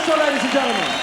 orchestra, ladies and gentlemen.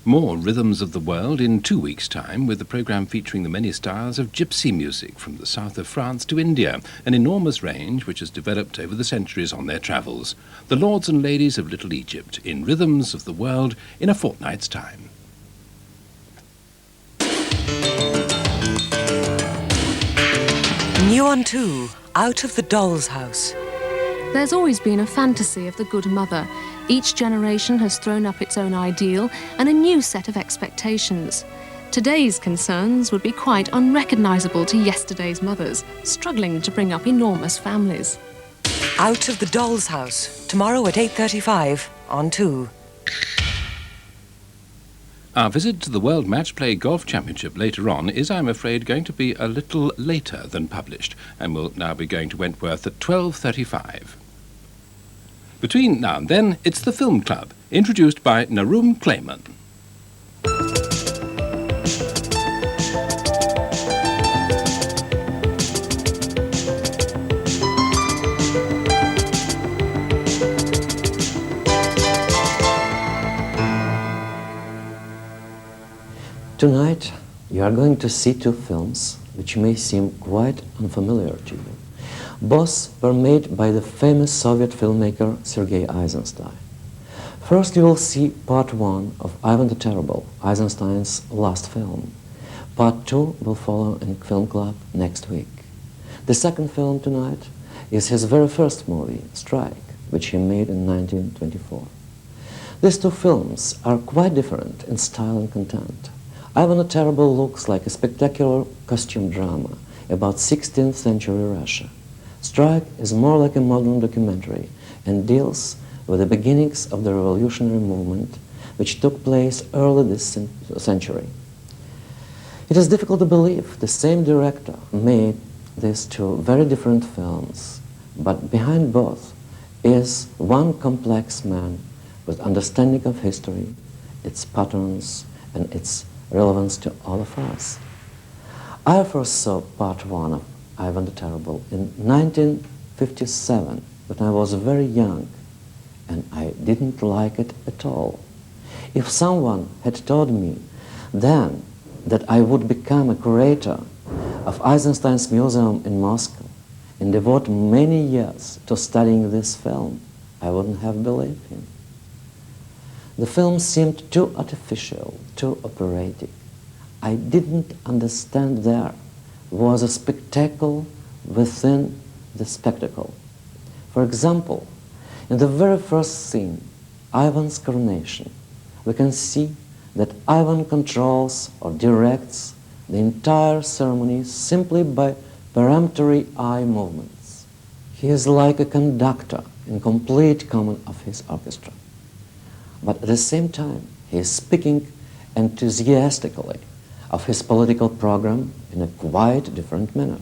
More Rhythms of the World in 2 weeks' time, with the programme featuring the many styles of gypsy music from the south of France to India, an enormous range which has developed over the centuries on their travels. The Lords and Ladies of Little Egypt in Rhythms of the World in a fortnight's time. New on 2, Out of the Doll's House. There's always been a fantasy of the good mother. Each generation has thrown up its own ideal and a new set of expectations. Today's concerns would be quite unrecognisable to yesterday's mothers, struggling to bring up enormous families. Out of the Doll's House, tomorrow at 8:35 on 2. Our visit to the World Match Play Golf Championship later on is, I'm afraid, going to be a little later than published, and will now be going to Wentworth at 12:35. Between now and then, it's the Film Club, introduced by Naum Kleiman. Tonight, you are going to see two films which may seem quite unfamiliar to you. Both were made by the famous Soviet filmmaker Sergei Eisenstein. First, you will see part 1 of Ivan the Terrible, Eisenstein's last film. Part 2 will follow in Film Club next week. The second film tonight is his very first movie, Strike, which he made in 1924. These two films are quite different in style and content. Ivan the Terrible looks like a spectacular costume drama about 16th century Russia. Strike is more like a modern documentary and deals with the beginnings of the revolutionary movement which took place early this century. It is difficult to believe the same director made these two very different films, but behind both is one complex man with understanding of history, its patterns, and its relevance to all of us. I first saw part 1 of Ivan the Terrible in 1957, but I was very young and I didn't like it at all. If someone had told me then that I would become a curator of Eisenstein's museum in Moscow and devote many years to studying this film, I wouldn't have believed him. The film seemed too artificial, too operatic. I didn't understand there was a spectacle within the spectacle. For example, in the very first scene, Ivan's coronation, we can see that Ivan controls or directs the entire ceremony simply by peremptory eye movements. He is like a conductor in complete command of his orchestra. But at the same time, he is speaking enthusiastically of his political program in a quite different manner.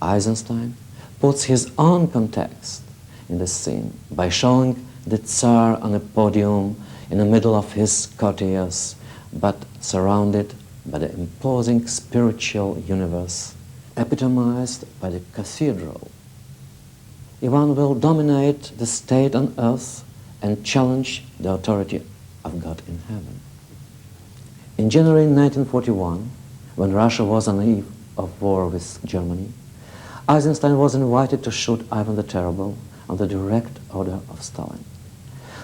Eisenstein puts his own context in the scene by showing the Tsar on a podium in the middle of his courtiers, but surrounded by the imposing spiritual universe, epitomized by the cathedral. Ivan will dominate the state on earth and challenge the authority of God in heaven. In January 1941, when Russia was on the eve of war with Germany, Eisenstein was invited to shoot Ivan the Terrible on the direct order of Stalin.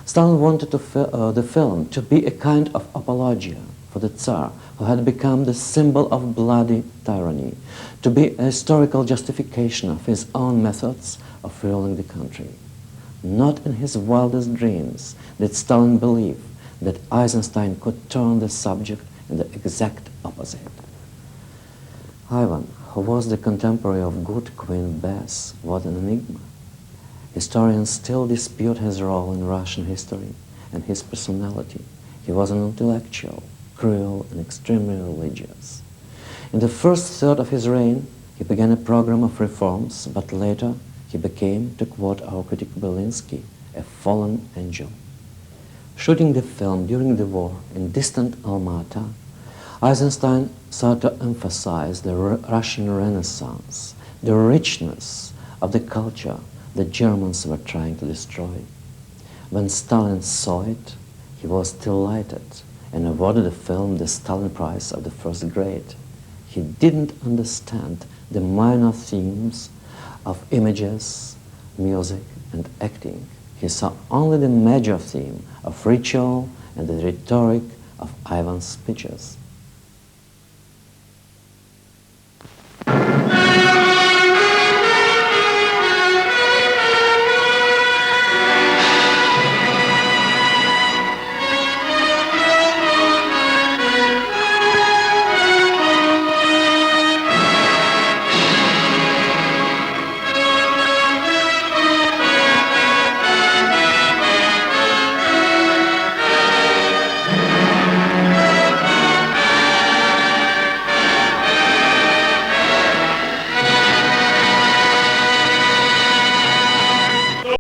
Stalin wanted the film to be a kind of apologia for the Tsar, who had become the symbol of bloody tyranny, to be a historical justification of his own methods of ruling the country. Not in his wildest dreams did Stalin believe that Eisenstein could turn the subject in the exact opposite. Ivan, who was the contemporary of good Queen Bess, was an enigma. Historians still dispute his role in Russian history and his personality. He was an intellectual, cruel, and extremely religious. In the first third of his reign, he began a program of reforms, but later he became, to quote our critic Belinsky, a fallen angel. Shooting the film during the war in distant Almaty, Eisenstein sought to emphasize the Russian Renaissance, the richness of the culture the Germans were trying to destroy. When Stalin saw it, he was delighted and awarded the film the Stalin Prize of the first grade. He didn't understand the minor themes of images, music, and acting. He saw only the major theme of ritual and the rhetoric of Ivan's speeches.